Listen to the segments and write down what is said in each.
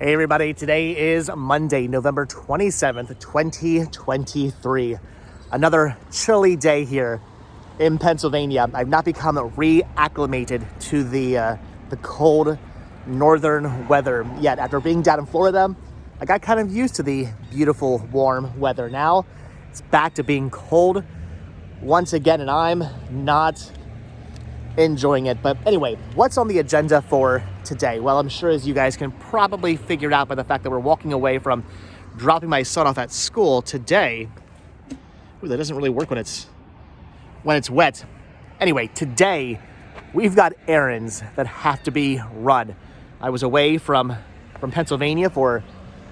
Hey everybody, today is Monday, November 27th, 2023. Another chilly day here in Pennsylvania. I've not become reacclimated to the cold northern weather yet. After being down in Florida, I got kind of used to the beautiful warm weather. Now it's back to being cold once again, and I'm not enjoying it. But anyway, what's on the agenda for today? Well, I'm sure as you guys can probably figure it out by the fact that we're walking away from dropping my son off at school today. Ooh, that doesn't really work when it's wet. Anyway, today we've got errands that have to be run. I was away from Pennsylvania for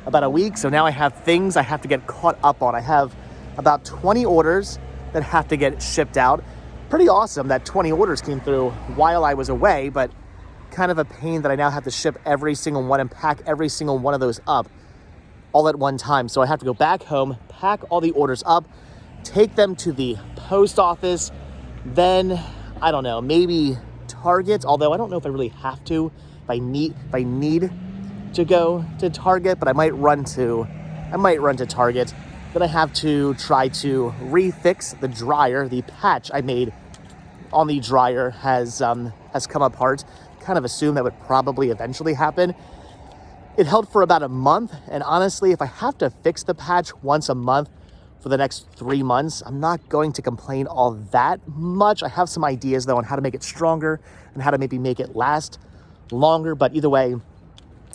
about a week, so now I have things I have to get caught up on. I have about 20 orders that have to get shipped out. Pretty awesome that 20 orders came through while I was away, but kind of a pain that I now have to ship every single one and pack every single one of those up all at one time. So I have to go back home, pack all the orders up, take them to the post office, then, I don't know, maybe Target, although I don't know if I really have to, if I need to go to Target, but I might run to Target. Then I have to try to refix the dryer. The patch I made on the dryer has come apart. Kind of assumed that would probably eventually happen. It held for about a month, and honestly, if I have to fix the patch once a month for the next 3 months, I'm not going to complain all that much. I have some ideas though on how to make it stronger and how to maybe make it last longer, but either way,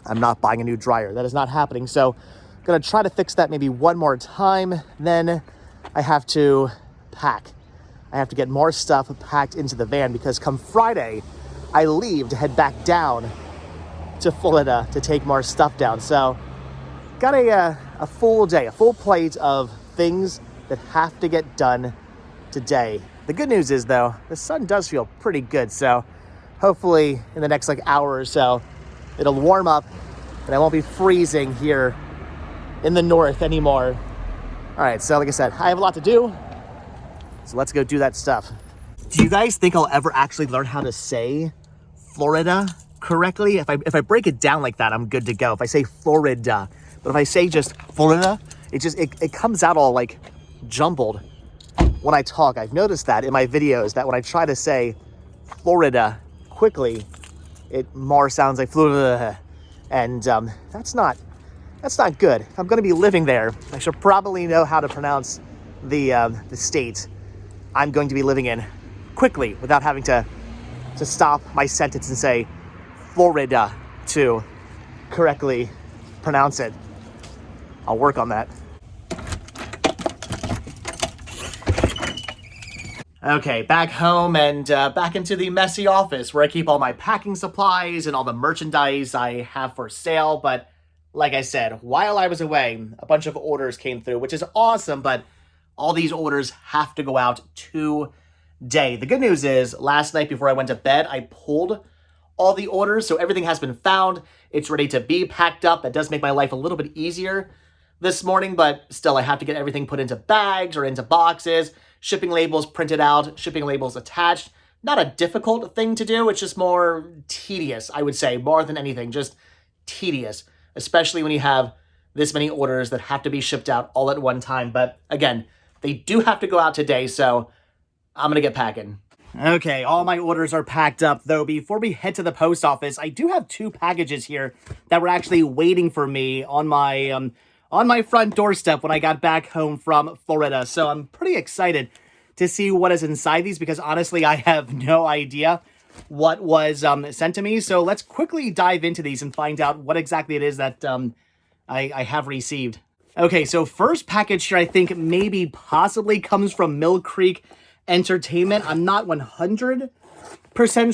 I'm not buying a new dryer. That is not happening. So gonna try to fix that maybe one more time. Then I have to pack. I have to get more stuff packed into the van because come Friday, I leave to head back down to Florida to take more stuff down. So got a full day, a full plate of things that have to get done today. The good news is though, the sun does feel pretty good. So hopefully in the next hour or so, it'll warm up and I won't be freezing here in the north anymore. All right, so like I said, I have a lot to do, so let's go do that stuff. Do you guys think I'll ever actually learn how to say Florida correctly? If I break it down like that, I'm good to go. If I say Florida, but if I say just Florida, it comes out all like jumbled when I talk. I've noticed that in my videos that when I try to say Florida quickly, it more sounds like Florida, and that's not good. If I'm going to be living there, I should probably know how to pronounce the state I'm going to be living in quickly without having to stop my sentence and say Florida to correctly pronounce it. I'll work on that. Okay, back home and back into the messy office where I keep all my packing supplies and all the merchandise I have for sale. But like I said, while I was away, a bunch of orders came through, which is awesome, but all these orders have to go out today. The good news is, last night before I went to bed, I pulled all the orders, so everything has been found. It's ready to be packed up. That does make my life a little bit easier this morning, but still, I have to get everything put into bags or into boxes, shipping labels printed out, shipping labels attached. Not a difficult thing to do, it's just more tedious, I would say, more than anything, just tedious. Especially when you have this many orders that have to be shipped out all at one time. But again, they do have to go out today, so I'm going to get packing. Okay, all my orders are packed up, though before we head to the post office, I do have 2 packages here that were actually waiting for me on my front doorstep when I got back home from Florida. So I'm pretty excited to see what is inside these because honestly, I have no idea what was sent to me. So let's quickly dive into these and find out what exactly it is that I have received. Okay, so first package here I think maybe possibly comes from Mill Creek Entertainment. I'm not 100%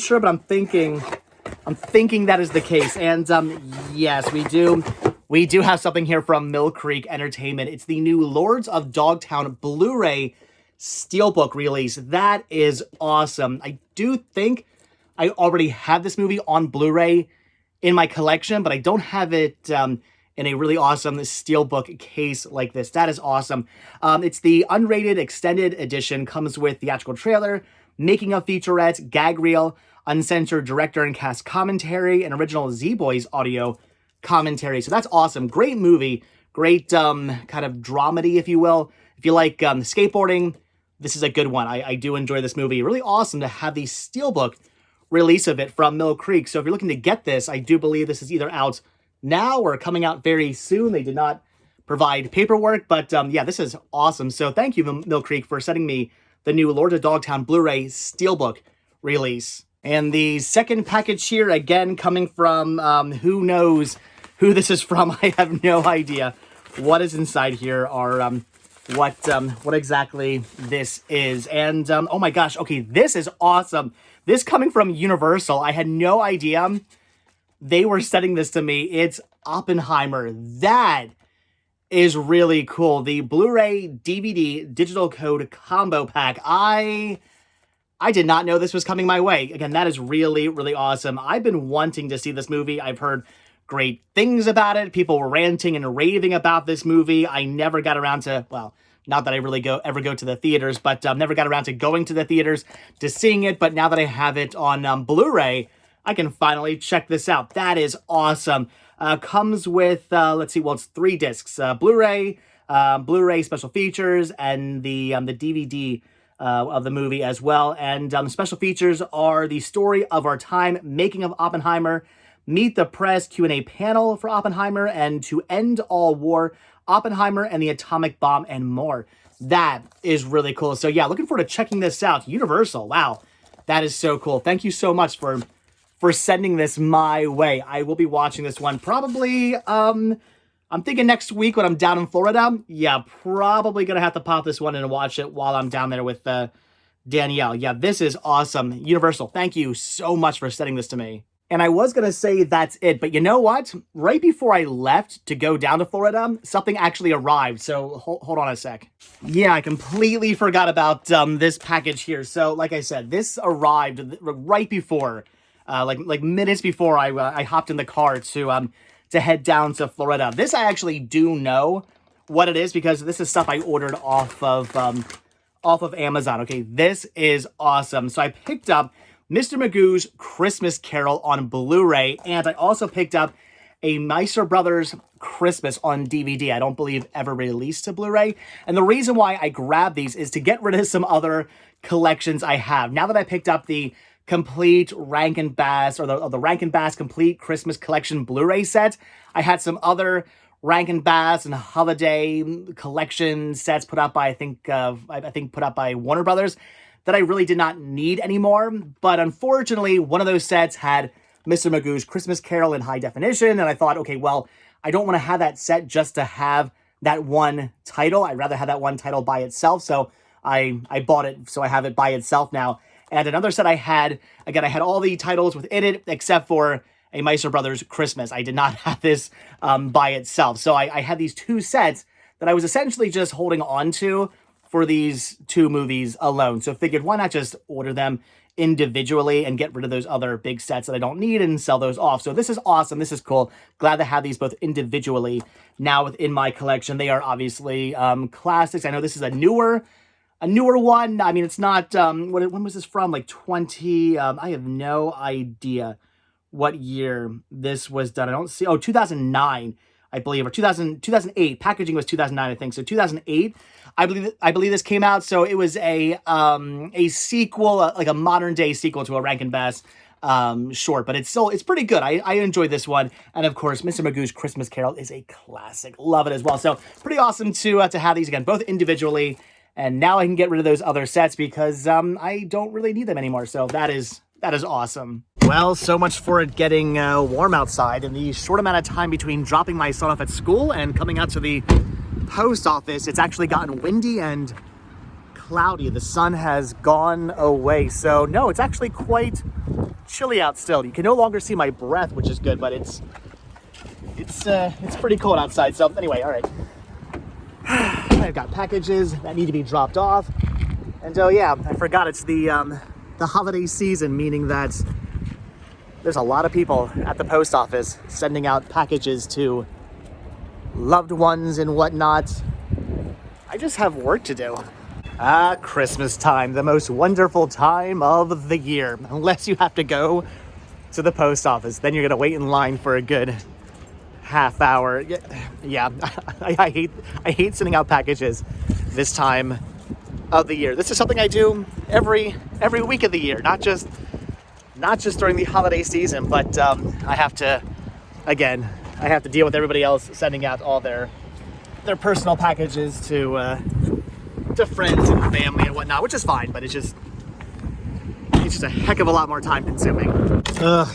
sure, but I'm thinking that is the case. And yes, we do have something here from Mill Creek Entertainment. It's the new Lords of Dogtown Blu-ray Steelbook release. That is awesome. I do think I already have this movie on Blu-ray in my collection, but I don't have it in a really awesome steelbook case like this. That is awesome. It's the unrated extended edition, comes with theatrical trailer, making of featurette, gag reel, uncensored director and cast commentary, and original Z-Boys audio commentary. So that's awesome. Great movie. Great kind of dramedy, if you will. If you like skateboarding, this is a good one. I do enjoy this movie. Really awesome to have the steelbook release of it from Mill Creek. So if you're looking to get this, I do believe this is either out now or coming out very soon. They did not provide paperwork, but yeah, this is awesome. So thank you, Mill Creek, for sending me the new Lords of Dogtown Blu-ray steelbook release. And the second package here, again, coming from who knows who this is from. I have no idea what is inside here or what exactly this is. And oh my gosh, okay, this is awesome. This coming from Universal. I had no idea they were sending this to me. It's Oppenheimer. That is really cool. The Blu-ray DVD digital code combo pack. I did not know this was coming my way. Again, that is really, really awesome. I've been wanting to see this movie. I've heard great things about it. People were ranting and raving about this movie. I never got around to, well, not that I really ever go to the theaters, but never got around to going to the theaters to seeing it. But now that I have it on Blu-ray, I can finally check this out. That is awesome. Comes with, let's see, well, it's 3 discs. Blu-ray, Blu-ray special features, and the DVD of the movie as well. And the special features are the story of our time, making of Oppenheimer, meet the press Q&A panel for Oppenheimer, and to end all war, Oppenheimer and the atomic bomb, and more. That is really cool. So yeah, looking forward to checking this out. Universal, wow, that is so cool. Thank you so much for sending this my way. I will be watching this one probably, I'm thinking next week when I'm down in Florida. Yeah, probably gonna have to pop this one in and watch it while I'm down there with Danielle. Yeah, this is awesome. Universal, thank you so much for sending this to me. And I was gonna say that's it, but you know what? Right before I left to go down to Florida, something actually arrived. So hold on a sec. Yeah, I completely forgot about this package here. So like I said, this arrived right before, like minutes before I hopped in the car to head down to Florida. This I actually do know what it is because this is stuff I ordered off of Amazon. Okay, this is awesome. So I picked up Mr. Magoo's Christmas Carol on Blu-ray, and I also picked up a Meister Brothers Christmas on DVD. I don't believe ever released to Blu-ray. And the reason why I grabbed these is to get rid of some other collections I have. Now that I picked up the complete Rankin Bass, or the Rankin Bass Complete Christmas Collection Blu-ray set, I had some other Rankin Bass and holiday collection sets put out by, I think put out by Warner Brothers, that I really did not need anymore. But unfortunately, one of those sets had Mr. Magoo's Christmas Carol in high definition, and I thought, okay, well, I don't want to have that set just to have that one title. I'd rather have that one title by itself, so I bought it, so I have it by itself now. And another set I had, again, I had all the titles within it, except for a Meister Brothers Christmas. I did not have this by itself. So I had these 2 sets that I was essentially just holding on to for these 2 movies alone. So figured, why not just order them individually and get rid of those other big sets that I don't need and sell those off. So this is awesome. This is cool. Glad to have these both individually now within my collection. They are obviously classics. I know this is a newer one. I mean, it's not, when was this from? Like 20, I have no idea what year this was done. I don't see, 2009, I believe, or 2008. Packaging was 2009, I think. So 2008, I believe this came out. So it was a sequel, like a modern day sequel to a Rankin Bass short, but it's pretty good. I enjoyed this one. And of course, Mr. Magoo's Christmas Carol is a classic. Love it as well. So pretty awesome to have these again, both individually. And now I can get rid of those other sets because I don't really need them anymore. So that is awesome. Well, so much for it getting warm outside. In the short amount of time between dropping my son off at school and coming out to the post office, it's actually gotten windy and cloudy. The sun has gone away. So no, it's actually quite chilly out still. You can no longer see my breath, which is good, but it's pretty cold outside. So anyway, all right. I've got packages that need to be dropped off. And oh yeah, I forgot it's the holiday season, meaning that there's a lot of people at the post office sending out packages to loved ones and whatnot. I just have work to do. Christmas time, the most wonderful time of the year. Unless you have to go to the post office, then you're gonna wait in line for a good half hour. Yeah, I hate sending out packages this time of the year. This is something I do every week of the year, not just during the holiday season, but I have to deal with everybody else sending out all their personal packages to friends and family and whatnot, which is fine, but it's just a heck of a lot more time consuming.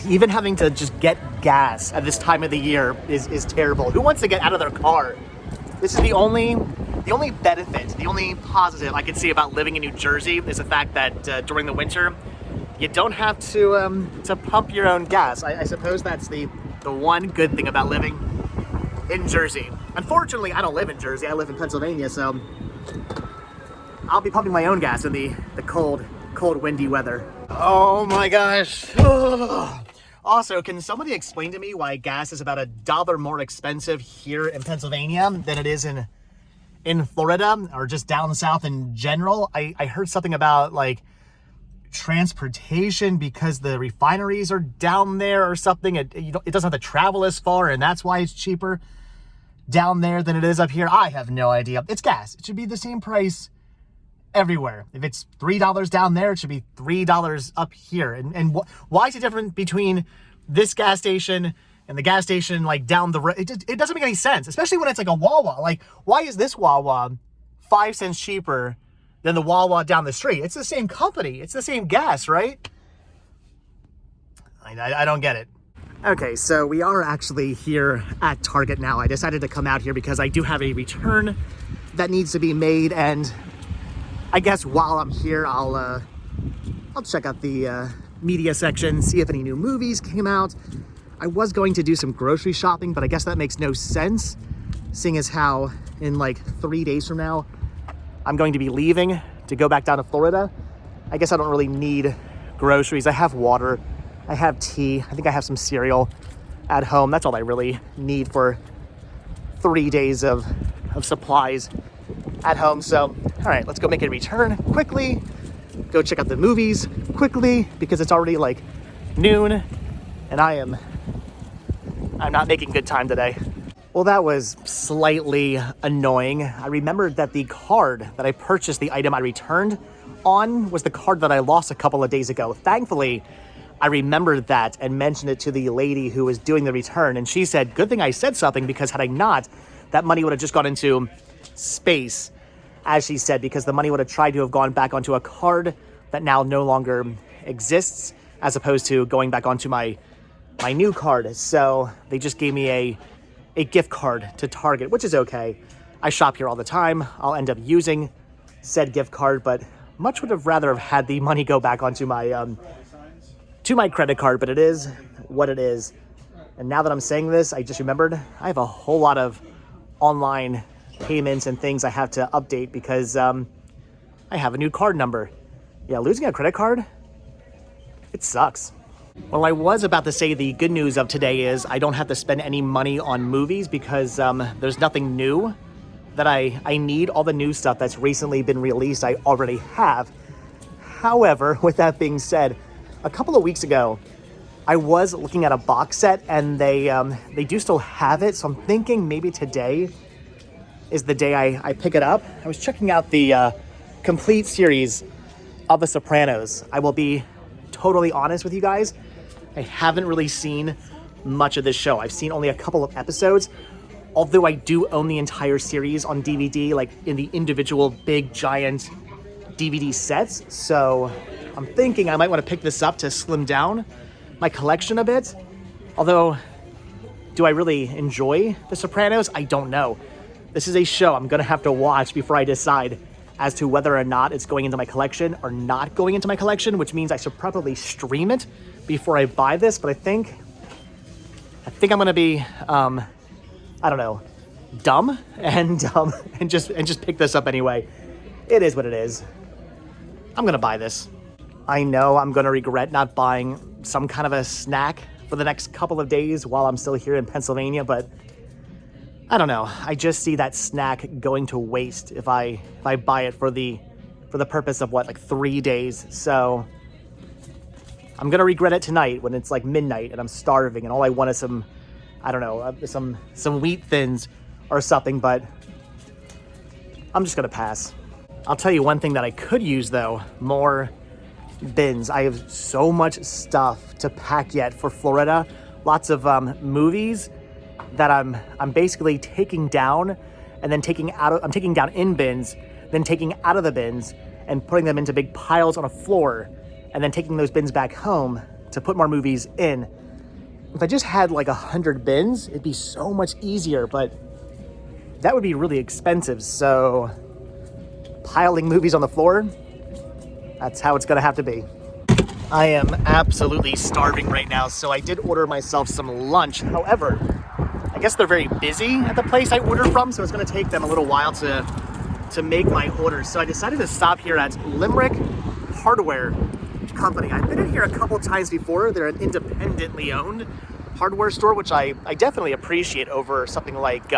Even having to just get gas at this time of the year is terrible. Who wants to get out of their car? This is the only benefit, the only positive I can see about living in New Jersey is the fact that during the winter, you don't have to pump your own gas. I suppose that's the one good thing about living in Jersey. Unfortunately, I don't live in Jersey. I live in Pennsylvania, so I'll be pumping my own gas in the cold, windy weather. Oh my gosh. Also, can somebody explain to me why gas is about $1 more expensive here in Pennsylvania than it is in Florida or just down south in general? I heard something about like transportation because the refineries are down there or something. It doesn't have to travel as far, and that's why it's cheaper down there than it is up here. I have no idea. It's gas. It should be the same price everywhere. If it's $3 down there, it should be $3 up here. And why is it different between this gas station and the gas station like down the road? It doesn't make any sense, especially when it's like a Wawa. Like, why is this Wawa 5 cents cheaper than the Wawa down the street? It's the same company. It's the same gas, right? I don't get it. Okay, so we are actually here at Target now. I decided to come out here because I do have a return that needs to be made, and I guess while I'm here, I'll check out the media section, see if any new movies came out. I was going to do some grocery shopping, but I guess that makes no sense, seeing as how in like 3 days from now, I'm going to be leaving to go back down to Florida. I guess I don't really need groceries. I have water, I have tea, I think I have some cereal at home. That's all I really need for 3 days of supplies at home. So, all right, let's go make a return quickly, go check out the movies quickly because it's already like noon and I'm not making good time today. Well, that was slightly annoying. I remembered that the card that I purchased the item I returned on was the card that I lost a couple of days ago. Thankfully, I remembered that and mentioned it to the lady who was doing the return, and she said, good thing I said something, because had I not, that money would have just gone into space, as she said, because the money would have tried to have gone back onto a card that now no longer exists, as opposed to going back onto my new card. So they just gave me a gift card to Target, which is okay. I shop here all the time. I'll end up using said gift card, but much would have rather have had the money go back onto my credit card, but it is what it is. And now that I'm saying this, I just remembered I have a whole lot of online payments and things I have to update because I have a new card number. Yeah, losing a credit card, it sucks. Well, I was about to say the good news of today is I don't have to spend any money on movies because there's nothing new that I need. All the new stuff that's recently been released, I already have. However, with that being said, a couple of weeks ago, I was looking at a box set and they do still have it. So I'm thinking maybe today is the day I pick it up. I was checking out the complete series of The Sopranos. I will be totally honest with you guys. I haven't really seen much of this show. I've seen only a couple of episodes, although I do own the entire series on DVD, like in the individual big giant DVD sets. So I'm thinking I might want to pick this up to slim down my collection a bit. Although, do I really enjoy The Sopranos? I don't know. This is a show I'm gonna have to watch before I decide as to whether or not it's going into my collection or not going into my collection, which means I should probably stream it before I buy this. But I think I'm gonna be, I don't know, dumb and just pick this up anyway. It is what it is. I'm gonna buy this. I know I'm gonna regret not buying some kind of a snack for the next couple of days while I'm still here in Pennsylvania, but I don't know. I just see that snack going to waste if I buy it for the purpose of like 3 days. So I'm gonna regret it tonight when it's like midnight and I'm starving and all I want is some I don't know, some wheat thins or something, but I'm just gonna pass. I'll tell you one thing that I could use though, more bins. I have so much stuff to pack yet for Florida. Lots of movies that I'm basically taking down and then I'm taking down in bins, then taking out of the bins and putting them into big piles on a floor, and then taking those bins back home to put more movies in. If I just had like 100 bins, it'd be so much easier, but that would be really expensive. So piling movies on the floor, that's how it's gonna have to be. I am absolutely starving right now, so I did order myself some lunch. However, I guess they're very busy at the place I ordered from, so it's gonna take them a little while to make my order. So I decided to stop here at Limerick Hardware Company. I've been in here a couple times before. They're an independently owned hardware store, which I definitely appreciate over something like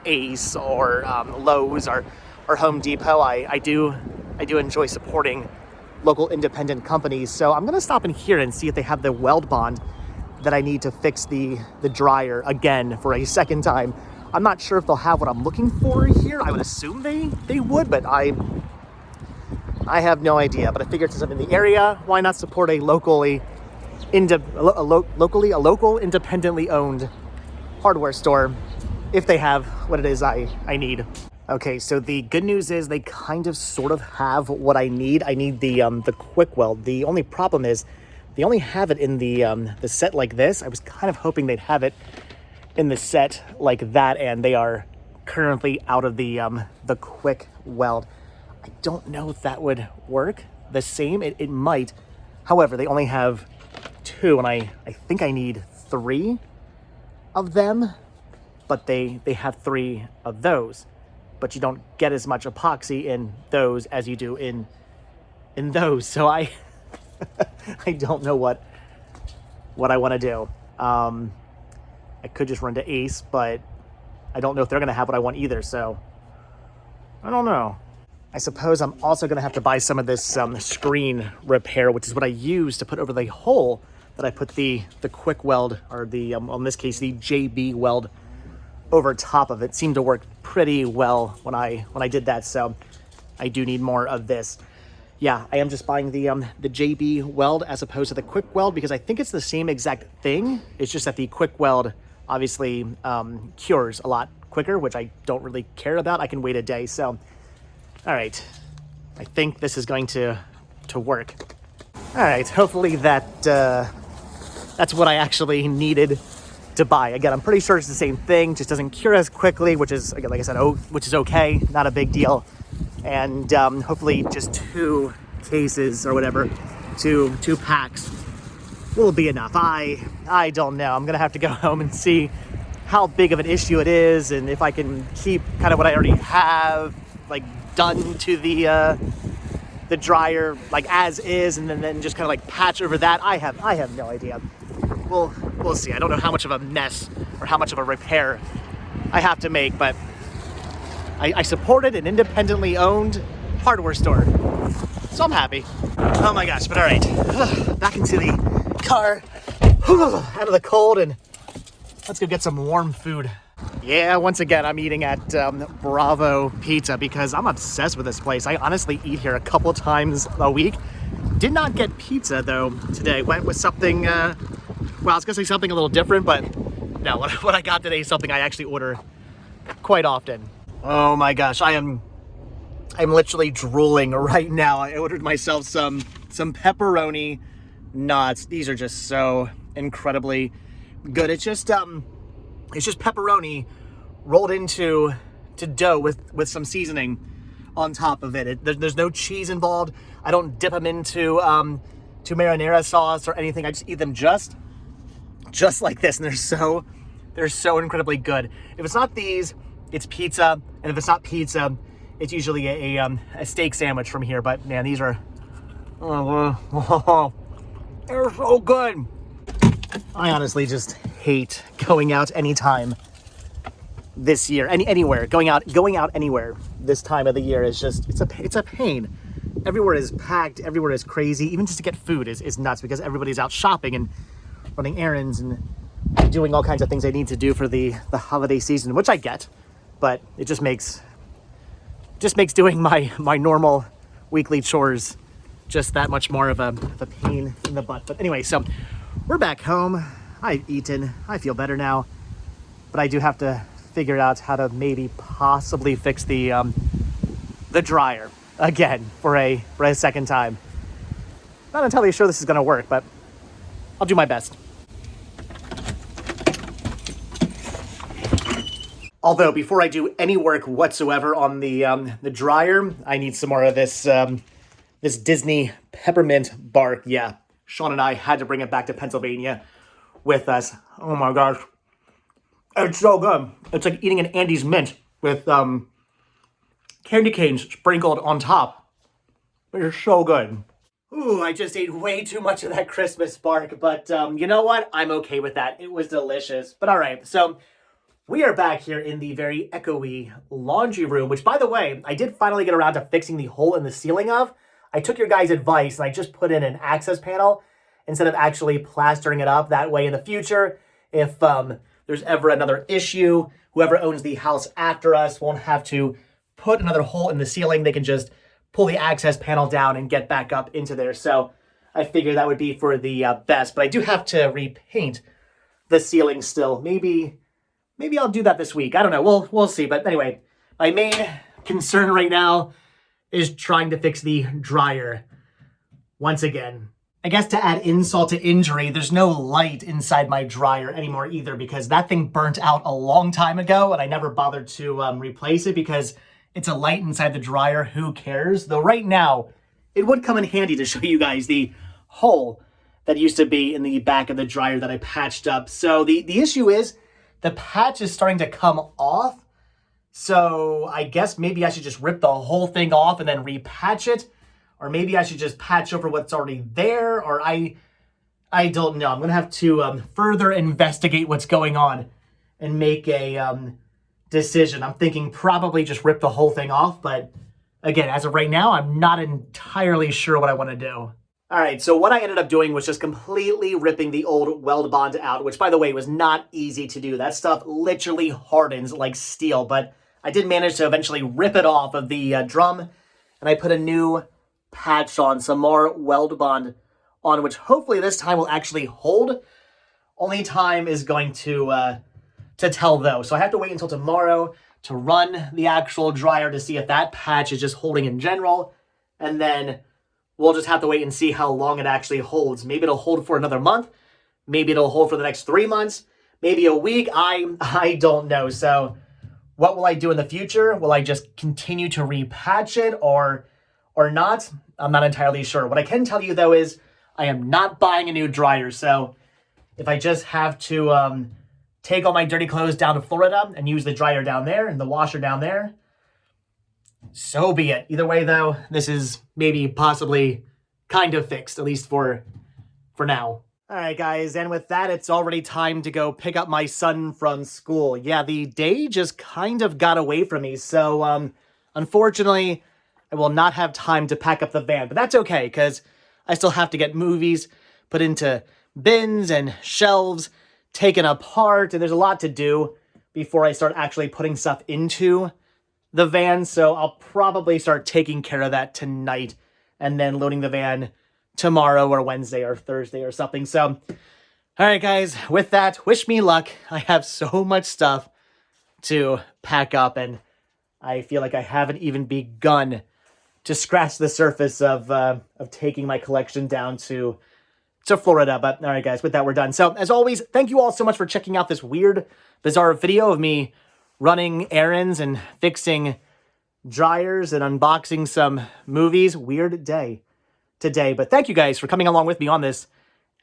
Ace or Lowe's or Home Depot. I do enjoy supporting local independent companies. So I'm gonna stop in here and see if they have the weld bond that I need to fix the dryer again for a second time. I'm not sure if they'll have what I'm looking for here. I would assume they would, but I have no idea. But I figured since I'm in the area, why not support a local independently owned hardware store if they have what it is I need. Okay, so the good news is they kind of sort of have what I need. I need the quick weld. The only problem is they only have it in the set like this. I was kind of hoping they'd have it in the set like that, and they are currently out of the quick weld. I don't know if that would work the same. It might. However, they only have 2, and I think I need 3 of them, but they have 3 of those. But you don't get as much epoxy in those as you do in those. So I don't know what I want to do. I could just run to Ace, but I don't know if they're going to have what I want either. So I don't know. I suppose I'm also going to have to buy some of this screen repair, which is what I use to put over the hole that I put the quick weld, or the in this case the JB weld, over top of it. Seemed to work pretty well when I did that, so I do need more of this. Yeah, I am just buying the JB weld as opposed to the quick weld because I think it's the same exact thing. It's just that the quick weld obviously cures a lot quicker, which I don't really care about. I can wait a day. So, all right, I think this is going to work. All right, hopefully that's what I actually needed to buy. Again, I'm pretty sure it's the same thing, just doesn't cure as quickly, which is, again, like I said, which is okay, not a big deal. And hopefully just 2 cases or whatever, two packs will be enough. I don't know. I'm gonna have to go home and see how big of an issue it is, and if I can keep kind of what I already have like done to the dryer like as is, and then just kind of like patch over that. I have no idea. We'll see. I don't know how much of a mess or how much of a repair I have to make, but I supported an independently owned hardware store, so I'm happy. Oh my gosh, but all right, back into the car, out of the cold, and let's go get some warm food. Yeah, once again, I'm eating at Bravo Pizza because I'm obsessed with this place. I honestly eat here a couple times a week. Did not get pizza though today. Went with something, well, I was gonna say something a little different, but no, what I got today is something I actually order quite often. Oh my gosh, I'm literally drooling right now. I ordered myself some pepperoni nuts. These are just so incredibly good. It's just pepperoni rolled into dough with some seasoning on top of it. There's no cheese involved. I don't dip them into to marinara sauce or anything. I just eat them just like this, and they're so incredibly good. If it's not these, it's pizza, and if it's not pizza, it's usually a steak sandwich from here. But man, these are they're so good. I honestly just hate going out anytime this year, anywhere. Going out anywhere this time of the year is just it's a pain. Everywhere is packed, everywhere is crazy. Even just to get food is nuts because everybody's out shopping and running errands and doing all kinds of things I need to do for the holiday season, which I get, but it just makes doing my normal weekly chores just that much more of a pain in the butt. But anyway, so we're back home. I've eaten. I feel better now, but I do have to figure out how to maybe possibly fix the dryer again for a second time. Not entirely sure this is going to work, but I'll do my best. Although before I do any work whatsoever on the dryer, I need some more of this this Disney peppermint bark. Yeah, Sean and I had to bring it back to Pennsylvania with us. Oh my gosh, it's so good. It's like eating an Andes mint with candy canes sprinkled on top. It's so good. Ooh, I just ate way too much of that Christmas bark, but you know what? I'm okay with that. It was delicious. But all right, so we are back here in the very echoey laundry room, which, by the way, I did finally get around to fixing the hole in the ceiling of. I took your guys' advice and I just put in an access panel instead of actually plastering it up. That way in the future, if there's ever another issue, whoever owns the house after us won't have to put another hole in the ceiling. They can just pull the access panel down and get back up into there. So I figured that would be for the best. But I do have to repaint the ceiling still. Maybe I'll do that this week. I don't know. We'll see. But anyway, my main concern right now is trying to fix the dryer once again. I guess to add insult to injury, there's no light inside my dryer anymore either, because that thing burnt out a long time ago and I never bothered to replace it because it's a light inside the dryer. Who cares? Though right now, it would come in handy to show you guys the hole that used to be in the back of the dryer that I patched up. So the issue is the patch is starting to come off. So I guess maybe I should just rip the whole thing off and then repatch it. Or maybe I should just patch over what's already there. Or I don't know. I'm going to have to further investigate what's going on and make a decision. I'm thinking probably just rip the whole thing off. But again, as of right now, I'm not entirely sure what I want to do. All right, so what I ended up doing was just completely ripping the old weld bond out, which, by the way, was not easy to do. That stuff literally hardens like steel, but I did manage to eventually rip it off of the drum, and I put a new patch on, some more weld bond on, which hopefully this time will actually hold. Only time is going to tell, though. So I have to wait until tomorrow to run the actual dryer to see if that patch is just holding in general, and then we'll just have to wait and see how long it actually holds. Maybe it'll hold for another month. Maybe it'll hold for the next 3 months. Maybe a week. I don't know. So what will I do in the future? Will I just continue to repatch it or not? I'm not entirely sure. What I can tell you, though, is I am not buying a new dryer. So if I just have to take all my dirty clothes down to Florida and use the dryer down there and the washer down there, so be it. Either way, though, this is maybe possibly kind of fixed, at least for now. All right, guys, and with that, it's already time to go pick up my son from school. Yeah, the day just kind of got away from me, so unfortunately, I will not have time to pack up the van. But that's okay, because I still have to get movies put into bins and shelves, taken apart, and there's a lot to do before I start actually putting stuff into the van. So I'll probably start taking care of that tonight and then loading the van tomorrow or Wednesday or Thursday or something. So, all right, guys, with that, wish me luck. I have so much stuff to pack up, and I feel like I haven't even begun to scratch the surface of taking my collection down to Florida. But all right, guys, with that, we're done. So as always, thank you all so much for checking out this weird, bizarre video of me running errands and fixing dryers and unboxing some movies. Weird day today, but thank you guys for coming along with me on this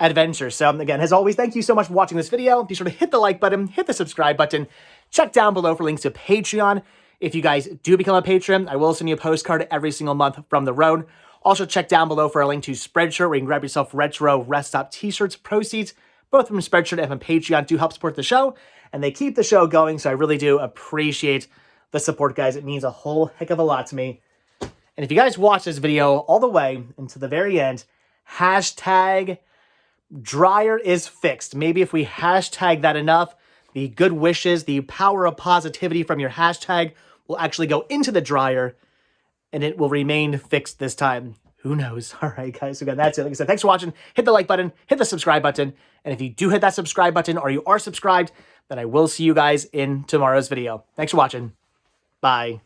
adventure. So again, as always, thank you so much for watching this video. Be sure to hit the like button, hit the subscribe button, check down below for links to Patreon. If you guys do become a patron, I will send you a postcard every single month from the road. Also check down below for a link to Spreadshirt, where you can grab yourself retro rest stop t-shirts. Proceeds both from Spreadshirt and from Patreon do help support the show, and they keep the show going, so I really do appreciate the support, guys. It means a whole heck of a lot to me. And if you guys watch this video all the way into the very end, hashtag dryer is fixed. Maybe if we hashtag that enough, the good wishes, the power of positivity from your hashtag will actually go into the dryer and it will remain fixed this time. Who knows? All right, guys. Again, that's it. Like I said, thanks for watching. Hit the like button, hit the subscribe button. And if you do hit that subscribe button or you are subscribed, then I will see you guys in tomorrow's video. Thanks for watching. Bye.